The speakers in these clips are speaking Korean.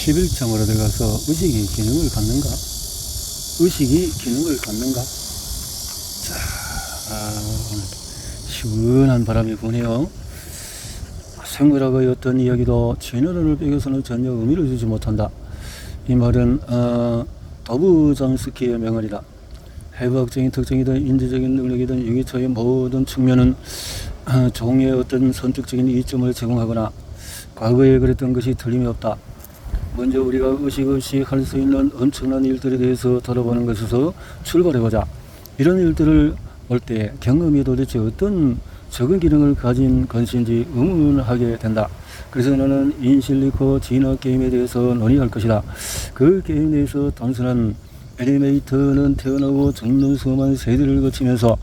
11장으로 들어가서 의식이 기능을 갖는가? 의식이 기능을 갖는가? 자, 오늘 시원한 바람이 부네요. 생물학의 어떤 이야기도 진화론을 빼고서는 전혀 의미를 주지 못한다. 이 말은 도브잠스키의 명언이다. 해부학적인 특징이든 인지적인 능력이든 유기체의 모든 측면은 종의 어떤 선택적인 이점을 제공하거나 과거에 그랬던 것이 틀림이 없다. 먼저 우리가 의식 없이 할 수 있는 엄청난 일들에 대해서 돌아보는 것에서 출발해보자. 이런 일들을 볼 때 경험이 도대체 어떤 적은 기능을 가진 것인지 의문하게 된다. 그래서 나는 인실리코 진화 게임에 대해서 논의할 것이다. 그 게임에 대해서 단순한 엘리베이터는 태어나고 죽는 수많은 세대를 거치면서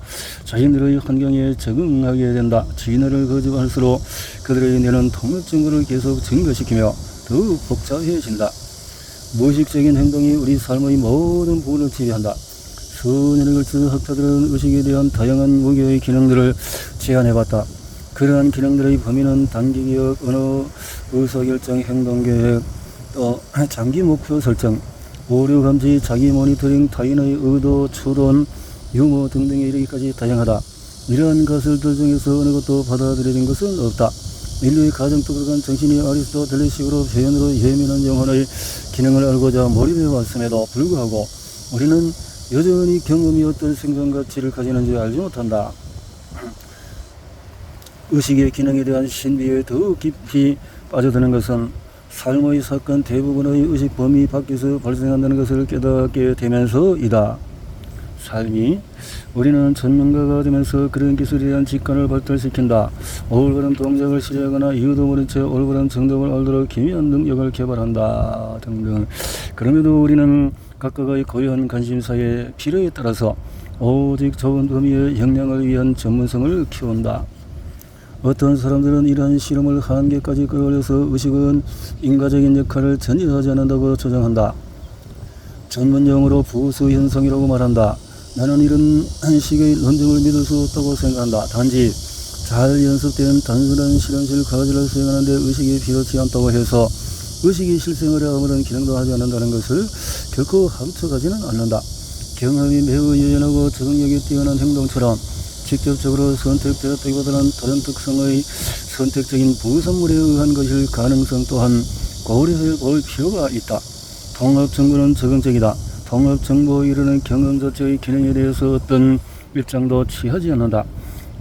자신들의 환경에 적응하게 된다. 진화를 거듭할수록 그들의 뇌는 통합 증거를 계속 증가시키며 더욱 복잡해진다. 무의식적인 행동이 우리 삶의 모든 부분을 지배한다. 수년에 걸쳐 학자들은 의식에 대한 다양한 무교의 기능들을 제안해봤다. 그러한 기능들의 범위는 단기 기억, 언어, 의사결정, 행동계획, 또 장기 목표 설정, 오류 감지, 자기 모니터링, 타인의 의도, 추론, 유머 등등에 이르기까지 다양하다. 이러한 것들 중에서 어느 것도 받아들여진 것은 없다. 인류의 가정도 그간 정신이 아리스토텔레식으로 표현으로 예민한 영혼의 기능을 알고자 몰입해 왔음에도 불구하고 우리는 여전히 경험이 어떤 생존 가치를 가지는지 알지 못한다. 의식의 기능에 대한 신비에 더 깊이 빠져드는 것은 삶의 사건 대부분의 의식 범위 밖에서 발생한다는 것을 깨닫게 되면서이다. 삶이 우리는 전문가가 되면서 그런 기술에 대한 직관을 발달시킨다. 올바른 동작을 실행하거나 이유도 모른 채 올바른 정답을 알도록 기묘한 능력을 개발한다. 등등. 그럼에도 우리는 각각의 고유한 관심사의 필요에 따라서 오직 좁은 범위의 역량을 위한 전문성을 키운다. 어떤 사람들은 이러한 실험을 한계까지 끌어올려서 의식은 인과적인 역할을 전혀 하지 않는다고 주장한다. 전문용어로 부수현상이라고 말한다. 나는 이런 식의 논증을 믿을 수 없다고 생각한다. 단지 잘 연습된 단순한 실험실 과제를 수행하는데 의식이 필요치 않다고 해서 의식이 실생활에 아무런 기능도 하지 않는다는 것을 결코 함축하지는 않는다. 경험이 매우 유연하고 적응력이 뛰어난 행동처럼 직접적으로 선택되었다기보다는 다른 특성의 선택적인 부산물에 의한 것일 가능성 또한 고려해 볼 필요가 있다. 통합정보는 적응적이다. 통합정보에 이르는 경험 자체의 기능에 대해서 어떤 입장도 취하지 않는다.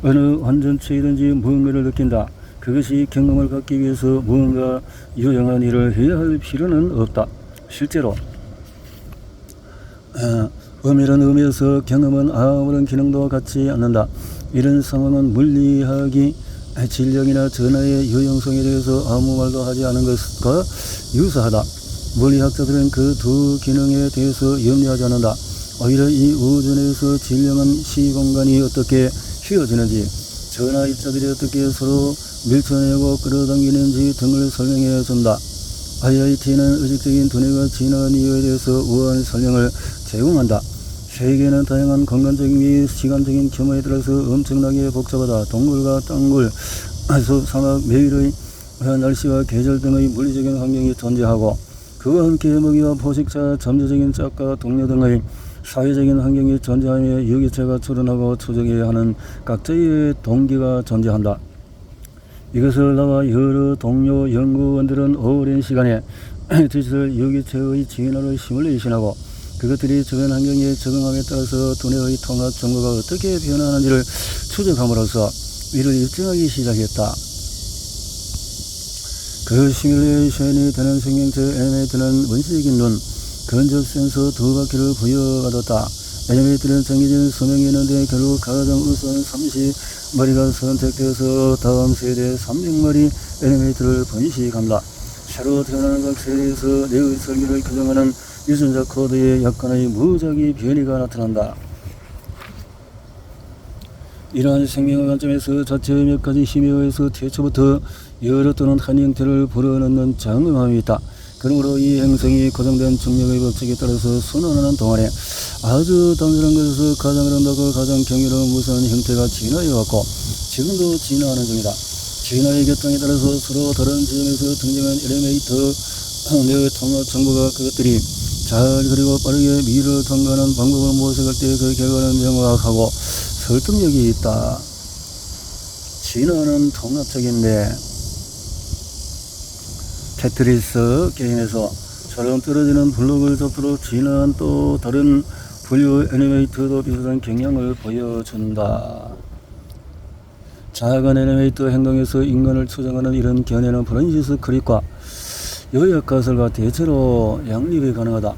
어느 완전체이든지 무언가를 느낀다. 그것이 경험을 갖기 위해서 무언가 유용한 일을 해야 할 필요는 없다. 실제로 엄밀한 의미에서 경험은 아무런 기능도 갖지 않는다. 이런 상황은 물리학이 진력이나 전하의 유용성에 대해서 아무 말도 하지 않은 것과 유사하다. 물리학자들은 그 두 기능에 대해서 염려하지 않는다. 오히려 이 우주 내에서 진령한 시공간이 어떻게 휘어지는지, 전하 입자들이 어떻게 서로 밀쳐내고 끌어당기는지 등을 설명해 준다. IIT는 의식적인 두뇌가 진화한 이유에 대해서 우아한 설명을 제공한다. 세계는 다양한 공간적인 및 시간적인 규모에 따라서 엄청나게 복잡하다. 동굴과 땅굴, 숲, 사막, 매일의 날씨와 계절 등의 물리적인 환경이 존재하고 그와 함께 먹이와 포식자, 잠재적인 짝과 동료 등의 사회적인 환경이 존재하며 유기체가 출현하고 추적해야 하는 각자의 동기가 존재한다. 이것을 나와 여러 동료 연구원들은 오랜 시간에 디지털 유기체의 진화를 시뮬레이션하고 그것들이 주변 환경에 적응함에 따라서 두뇌의 통합 정보가 어떻게 변화하는지를 추적함으로써 이를 입증하기 시작했다. 그 시뮬레이션이 되는 생명체 애니메이터는 원시적인 눈, 근접 센서 두 바퀴를 부여받았다. 애니메이터는 정해진 수명이 있는데 결국 가장 우수한 30마리가 선택되어서 다음 세대 300마리 애니메이터를 번식한다. 새로 태어나는 각 세대에서 뇌의 설계를 규정하는 유전자 코드에 약간의 무작위 변이가 나타난다. 이러한 생명의 관점에서 자체의 몇 가지 힘에 의해서 태초부터 여러 또는 한 형태를 불어넣는 장엄함이 있다. 그러므로 이 행성이 고정된 중력의 법칙에 따라서 순환하는 동안에 아주 단순한 것에서 가장 아름답고 가장 경이로운 무서운 형태가 진화해왔고 지금도 진화하는 중이다. 진화의 계통에 따라서 서로 다른 지점에서 등장한 엘리베이터 내 통합 정부가 그것들이 잘 그리고 빠르게 미래를 통과하는 방법을 모색할 때 그 결과는 명확하고 설득력이 있다. 진화는 통합적인데 테트리스 게임에서 처럼 떨어지는 블록을 접도록 진화한 또 다른 분류 애니메이터도 비슷한 경향을 보여준다. 작은 애니메이터 행동에서 인간을 추정하는 이런 견해는 프란시스 크릭과 여약가설과 대체로 양립이 가능하다.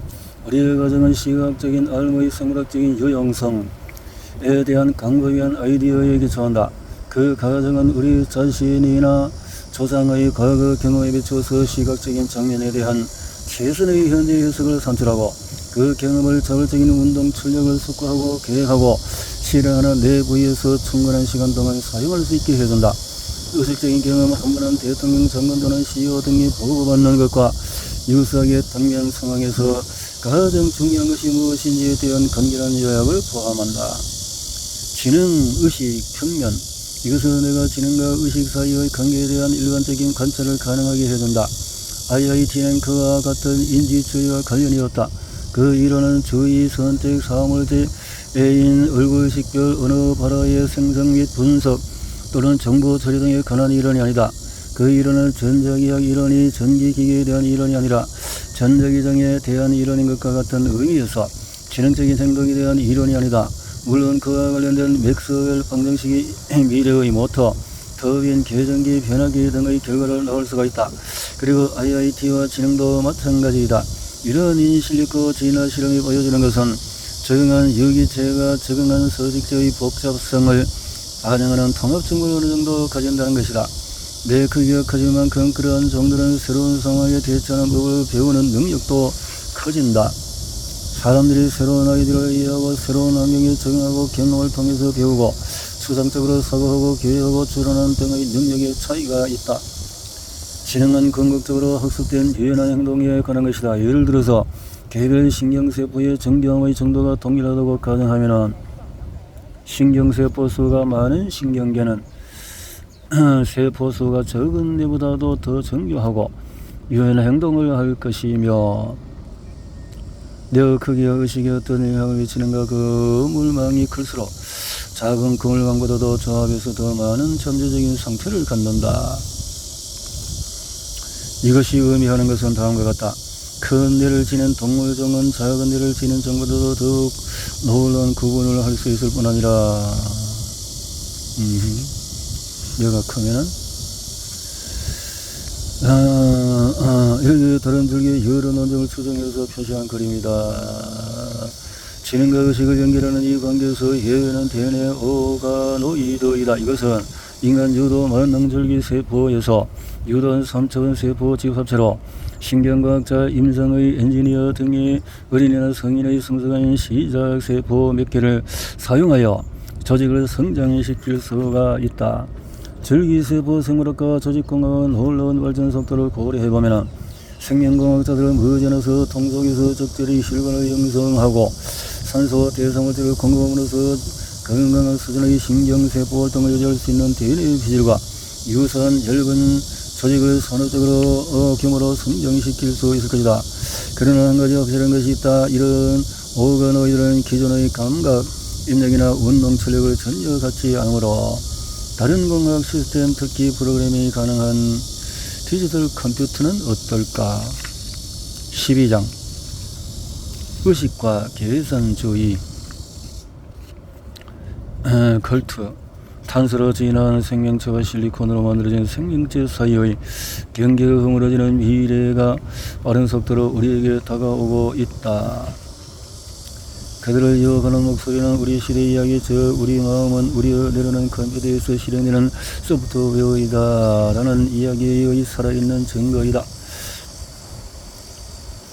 우리의 가정은 시각적인 알무의 생물학적인 유용성에 대한 강법위한 아이디어에 기초한다. 그 가정은 우리 자신이나 조상의 과거 경험에 비추어서 시각적인 장면에 대한 최선의 현재 해석을 산출하고 그 경험을 자발적인 운동 출력을 숙고하고 계획하고 실행하는 내 부위에서 충분한 시간 동안 사용할 수 있게 해준다. 의식적인 경험 한 번은 대통령, 장관 또는 CEO 등이 보고받는 것과 유사하게 당면 상황에서 가장 중요한 것이 무엇인지에 대한 간결한 요약을 포함한다. 지능, 의식, 평면 이것은 내가 지능과 의식 사이의 관계에 대한 일반적인 관찰을 가능하게 해준다. IIT는 그와 같은 인지주의와 관련이 없다. 그 이론은 주의, 선택, 사물제, 애인, 얼굴, 식별, 언어, 발화의 생성 및 분석 또는 정보 처리 등에 관한 이론이 아니다. 그 이론은 전자기학 이론이 전기기계에 대한 이론이 아니라 전자기장에 대한 이론인 것과 같은 의미에서 지능적인 행동에 대한 이론이 아니다. 물론 그와 관련된 맥스웰 방정식이 미래의 모터, 터빈, 계전기, 변화기 등의 결과를 나올 수가 있다. 그리고 IIT와 지능도 마찬가지이다. 이러한 인실리코 진화 실험이 보여주는 것은 적응한 유기체가 적응한 서식지의 복잡성을 반영하는 통합성을 어느 정도 가진다는 것이다. 그 기억하실 만큼 그러한 정도는 새로운 상황에 대처하는 법을 배우는 능력도 커진다. 사람들이 새로운 아이디어를 이해하고 새로운 환경에 적응하고 경험을 통해서 배우고 추상적으로 사고하고 계획하고 추론하는 등의 능력의 차이가 있다. 지능은 궁극적으로 학습된 유연한 행동에 관한 것이다. 예를 들어서 개별 신경세포의 정교함의 정도가 동일하다고 가정하면 신경세포 수가 많은 신경계는 세포 수가 적은 데보다도 더 정교하고 유연한 행동을 할 것이며 뇌의 크기와 의식에 어떤 영향을 미치는가 그 물망이 클수록 작은 그물망보다도 조합에서 더 많은 잠재적인 상태를 갖는다. 이것이 의미하는 것은 다음과 같다. 큰 뇌를 지닌 동물종은 작은 뇌를 지닌 종보다도 더욱 놀라운 구분을 할 수 있을 뿐 아니라 뇌가 크면은 여기 다른 줄기의 여러 논점을 추정해서 표시한 그림이다. 지능과 의식을 연결하는 이 관계에서 예외는 대뇌 오가노이드이다. 이것은 인간 유도 만능줄기 세포에서 유도한 3차원 세포 집합체로 신경과학자, 임상의 엔지니어 등이 어린이나 성인의 성숙한 시작 세포 몇 개를 사용하여 조직을 성장시킬 수가 있다. 줄기세포 생물학과 조직공학의 놀라운 발전 속도를 고려해보면 생명공학자들은 머지않아서 통속에서 적절히 혈관을 형성하고 산소 대사물질을 공급함으로써 건강한 수준의 신경세포 활동을 유지할 수 있는 DNA의 비질과 유사한 얇은 조직을 산업적으로 규모로 성장시킬 수 있을 것이다. 그러나 한 가지 확실한 것이 있다. 이런 오가노이드는 기존의 감각, 입력이나 운동 출력을 전혀 갖지 않으므로 다른 공학 시스템, 특히 프로그래밍이 가능한 디지털 컴퓨터는 어떨까? 12장 의식과 계산주의 컬트 탄소로 진화하는 생명체와 실리콘으로 만들어진 생명체 사이의 경계가 허물어지는 미래가 빠른 속도로 우리에게 다가오고 있다. 그들을 유혹하는 목소리는 우리 시대의 이야기, 우리 마음은 우리의 내려오는 컴퓨터에서 실행되는 소프트웨어이다 라는 이야기의 살아있는 증거이다.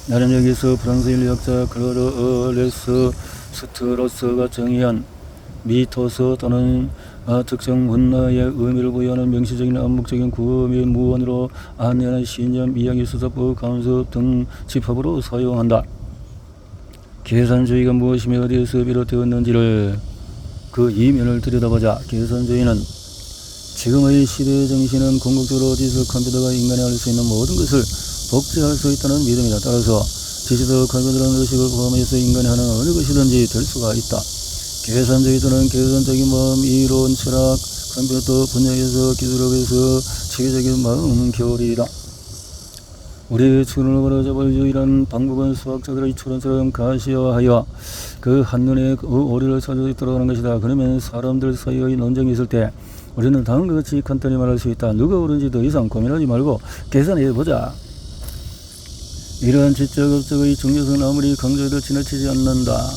나는 여기서 프랑스 인류학자 클로드 레스 스트로스가 정의한 미토스 또는 특정 문화의 의미를 부여하는 명시적인 암묵적인 구음의 무언으로 안내하는 신념, 이야기, 수사법, 감수법 등 집합으로 사용한다. 계산주의가 무엇이며 어디에서 비롯되었는지를 그 이면을 들여다보자. 계산주의는 지금의 시대의 정신은 궁극적으로 디지털 컴퓨터가 인간이 할 수 있는 모든 것을 복제할 수 있다는 믿음이다. 따라서 지시도 컴퓨터라는 의식을 포함해서 인간이 하는 어느 것이든지 될 수가 있다. 계산주의 또는 계산적인 마음, 이론, 철학, 컴퓨터 분야에서 기술업에서 체계적인 마음 교리이다. 우리의 추론을 바로잡을 유일한 방법은 수학자들의 추론처럼 가시화하여 그 한눈에 그 오류를 찾을 수 있도록 하는 것이다. 그러면 사람들 사이의 논쟁이 있을 때 우리는 다음과 같이 간단히 말할 수 있다. 누가 옳은지 더 이상 고민하지 말고 계산해보자. 이러한 지적 업적의 중요성은 아무리 강조해도 지나치지 않는다.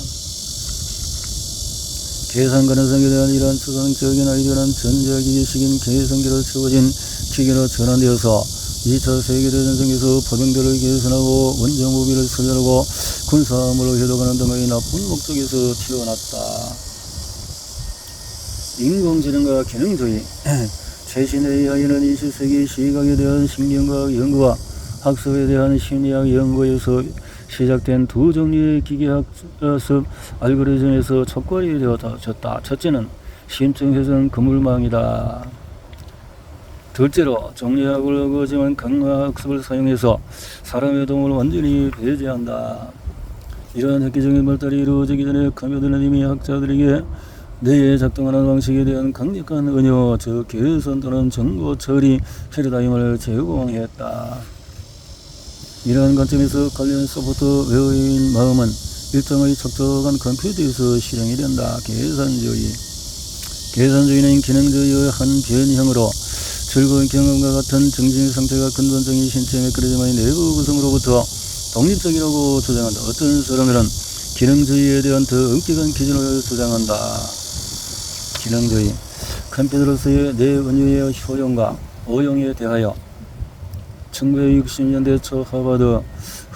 계산 가능성에 대한 이러한 추상적인 아이디어는 전자기계식인 계산기로 채워진 기계로 전환되어서 2차 세계대전에서 포병들을 계산하고 원정무비를 수련하고 군사함으로 해독하는 등의 나쁜 목적에서 튀어났다. 인공지능과 기능주의 최신에 의하여는 20세기 시각에 대한 신경과학 연구와 학습에 대한 심리학 연구에서 시작된 두 종류의 기계학습 알고리즘에서 촉발이 되어졌다. 첫째는 심층회전 그물망이다. 둘째로 정리학을 하지만 강화학습을 사용해서 사람의 도움을 완전히 배제한다. 이러한 획기적인 발달이 이루어지기 전에 컴퓨터는 이미 학자들에게 뇌에 작동하는 방식에 대한 강력한 은유, 즉 계산 또는 정보 처리 패러다임을 제공했다. 이러한 관점에서 관련 소프트웨어인 마음은 일정의 척척한 컴퓨터에서 실행이 된다. 계산주의는 기능주의의 한 변형으로 즐거운 경험과 같은 정신 상태가 근본적인 신체 메커니즘의 내부 구성으로부터 독립적이라고 주장한다. 어떤 사람들은 기능주의에 대한 더 엄격한 기준을 주장한다. 기능주의 컴퓨터로서의 뇌은유의 효용과 오용에 대하여 1960년대 초 하버드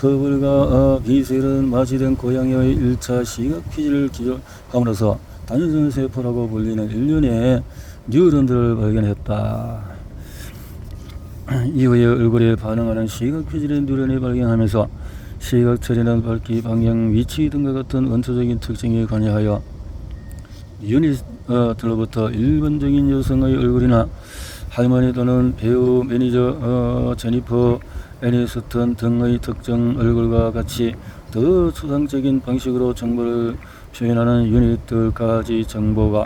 허블과 비셀은 마취된 고양이의 1차 시각 피지를 기록함으로써 단전 세포라고 불리는 일련의 뉴런들을 발견했다. 이후에 얼굴에 반응하는 시각 피질의 뉴런을 발견하면서 시각 처리는 밝기, 방향, 위치 등과 같은 원초적인 특징에 관여하여 유닛들로부터 일반적인 여성의 얼굴이나 할머니 또는 배우, 매니저, 제니퍼 애니스턴 등의 특정 얼굴과 같이 더 추상적인 방식으로 정보를 표현하는 유닛들까지 정보가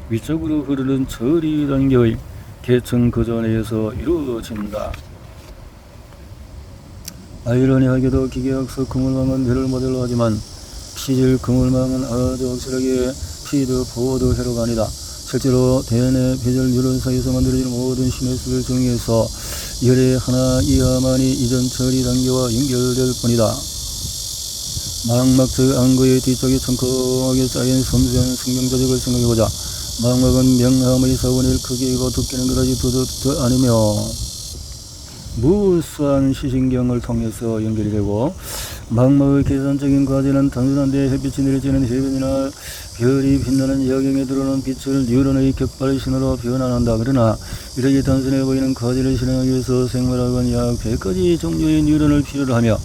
위쪽으로 흐르는 처리 단계의 계층 구조 내에서 이루어진다. 아이러니하게도 기계학습 그물망은 뇌를 모델로 하지만 피질 그물망은 아주 확실하게 피드 포워드 회로가 아니다. 실제로 대뇌 배절 뉴런 사이에서 만들어지는 모든 시냅스를 정리해서 열의 하나 이하만이 이전 처리 단계와 연결될 뿐이다. 망막적 안구의 뒤쪽에 촘촘하게 쌓인 섬세한 신경 조직을 생각해보자. 망막은 명함의 4분의 1 크기이고 두께는 그다지 더 아니며 무수한 시신경을 통해서 연결이 되고, 망막의 계산적인 과제는 단순한데 햇빛이 내려지는 해변이나 별이 빛나는 야경에 들어오는 빛을 뉴런의 격발 신호로 변환한다. 그러나 이렇게 단순해 보이는 과제를 실행하기 위해서 생물학은 약 100가지 종류의 뉴런을 필요로 하며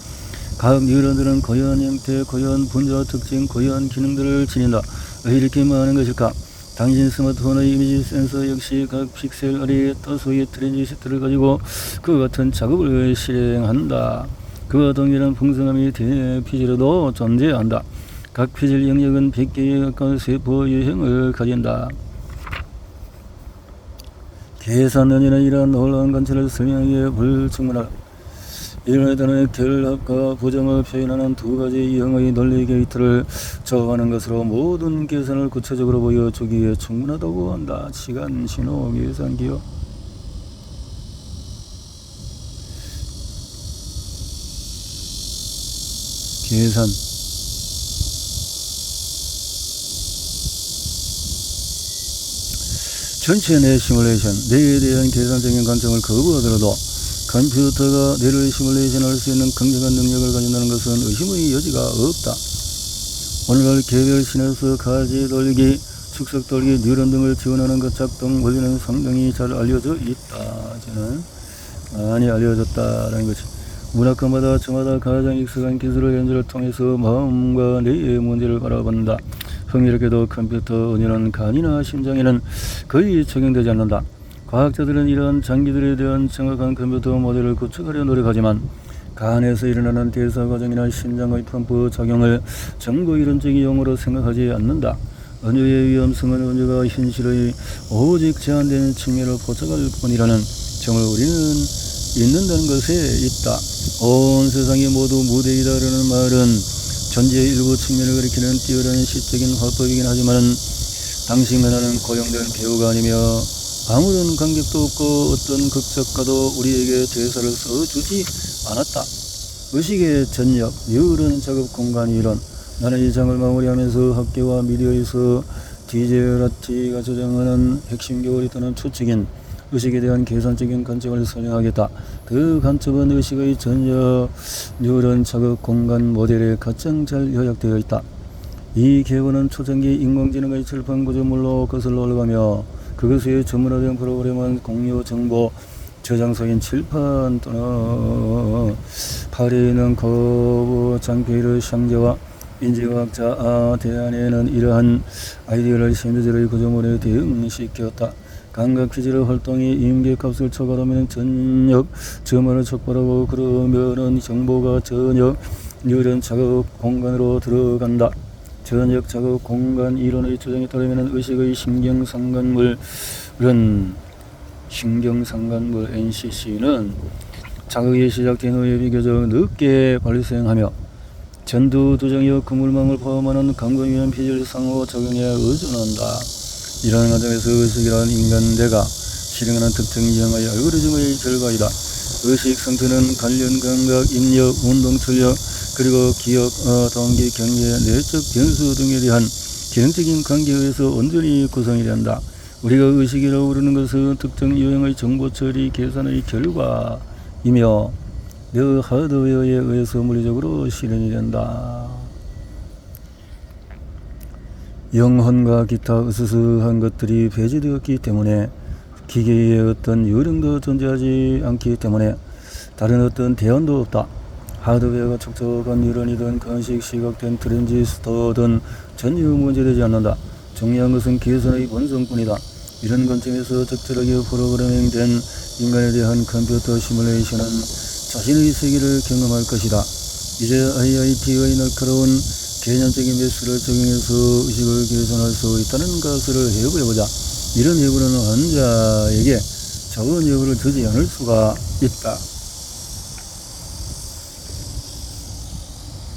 각 뉴런들은 고유한 형태, 고유한 분자 특징, 고유한 기능들을 지닌다. 왜 이렇게 많은 것일까? 당신 스마트폰의 이미지 센서 역시 각 픽셀 아래에 다수의 트랜지스터를 가지고 그와 같은 작업을 실행한다. 그와 동일한 풍성함이 대피질에도 존재한다. 각 피질 영역은 100개에 가까운 세포 유형을 가진다. 계산연이는 이러한 놀라운 관찰을 설명하기에 불충분하다. 이론에 따른 결합과 부정을 표현하는 두 가지 유형의 논리 게이트를 저하는 것으로 모든 계산을 구체적으로 보여주기에 충분하다고 한다. 시간, 신호, 계산기요. 계산. 전체 뇌 시뮬레이션, 뇌에 대한 계산적인 관점을 거부하더라도 컴퓨터가 뇌를 시뮬레이션할 수 있는 긍정한 능력을 가진다는 것은 의심의 여지가 없다. 오늘날 개별 시냅스, 가지 돌기, 축석 돌기, 뉴런 등을 지원하는 것 작동 원리는 상당히 잘 알려져 있다. 저는 많이 알려졌다라는 거지. 문학관마다 저마다 가장 익숙한 기술의 연주를 통해서 마음과 뇌의 문제를 바라본다. 흥미롭게도 컴퓨터 은유는 간이나 심장에는 거의 적용되지 않는다. 과학자들은 이러한 장기들에 대한 정확한 컴퓨터 모델을 구축하려 노력하지만 간에서 일어나는 대사 과정이나 신장의 펌프 작용을 정보 이론적인 용어로 생각하지 않는다. 언어의 위험성은 언어가 현실의 오직 제한된 측면을 포착할 뿐이라는 점을 우리는 잊는다는 것에 있다. 온 세상이 모두 무대이다라는 말은 존재의 일부 측면을 가리키는 뛰어난 시적인 화법이긴 하지만 당시 문화는 고용된 배우가 아니며 아무런 관객도 없고 어떤 극작가도 우리에게 대사를 써주지 않았다. 의식의 전역, 여런 작업 공간 이론. 나는 이 장을 마무리하면서 학계와 미디어에서 디제라티가 조정하는 핵심 교리에 따른 추측인 의식에 대한 계산적인 관점을 설명하겠다. 그 관점은 의식의 전역, 여런 작업 공간 모델에 가장 잘 요약되어 있다. 이 개론은 초창기 인공지능의 철판 구조물로 거슬러 올라가며 그것의 전문화된 프로그램은 공유 정보 저장소인 칠판 또는 팔에 있는 거부 장비의 상자와 인지과학자 대안에는 이러한 아이디어를 현대적의 구조물에 대응시켰다. 감각 퀴즈의 활동이 임계값을 초과하면 전역 점화를 촉발하고 그러면은 정보가 전역 이런 작업 공간으로 들어간다. 전역 작업 공간 이론의 주장에 따르면 의식의 신경상간물은 신경상간물 NCC는 자극이 시작된 후에 비교적 늦게 발생하며 전두두정이와 그물망을 포함하는 감각위험 피질 상호작용에 의존한다. 이러한 과정에서 의식이라는 인간대가 실행하는 특정 유형의 알고리즘의 결과이다. 의식 상태는 관련 감각, 입력, 운동 출력, 그리고 기억, 동기, 경계, 내적 변수 등에 대한 기능적인 관계에 의해서 온전히 구성이 된다. 우리가 의식이라고 부르는 것은 특정 유형의 정보 처리 계산의 결과이며 그 하드웨어에 의해서 물리적으로 실현이 된다. 영혼과 기타 으스스한 것들이 배제되었기 때문에 기계에 어떤 요령도 존재하지 않기 때문에 다른 어떤 대안도 없다. 하드웨어가 촉촉한 유런이든 건식 시각된 트랜지스터든 전혀 문제되지 않는다. 중요한 것은 계산의 본성뿐이다. 이런 관점에서 적절하게 프로그래밍된 인간에 대한 컴퓨터 시뮬레이션은 자신의 세계를 경험할 것이다. 이제 IIT의 날카로운 개념적인 매수를 적용해서 의식을 개선할 수 있다는 것을 해보자. 이런 해부는 환자에게 좋은 여부를 주지 않을 수가 있다.